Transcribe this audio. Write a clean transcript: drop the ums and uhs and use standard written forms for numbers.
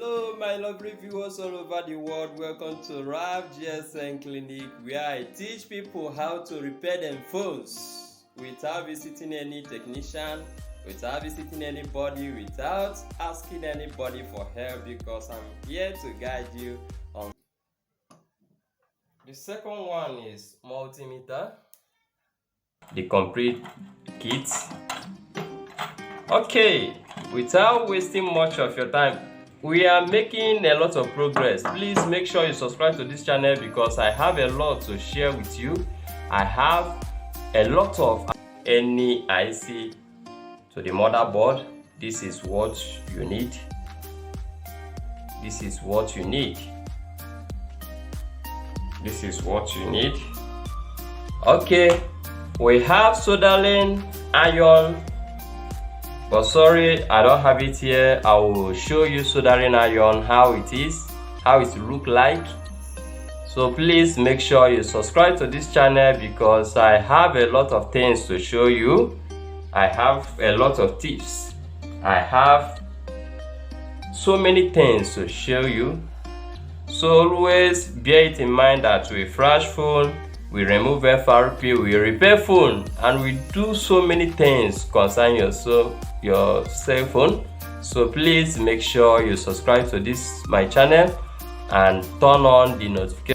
Hello my lovely viewers all over the world, welcome to Rap GSM Clinic, where I teach people how to repair them phones without visiting any technician, without visiting anybody, without asking anybody for help, because I'm here to guide you on. The second one is multimeter, the complete kit. Okay, without wasting much of your time, we are making a lot of progress. Please make sure you subscribe to this channel because I have a lot to share with you. I have a lot of any IC to the motherboard. This is what you need. This is what you need. This is what you need. Okay, we have soldering iron, but sorry, I don't have it here. I will show you soldering iron, how it is, how it look like. So please make sure you subscribe to this channel because I have a lot of things to show you. I have a lot of tips. I have so many things to show you. So always bear it in mind that we flash phone, we remove FRP, we repair phone, and we do so many things concerning your cell phone. So please make sure you subscribe to this my channel and turn on the notification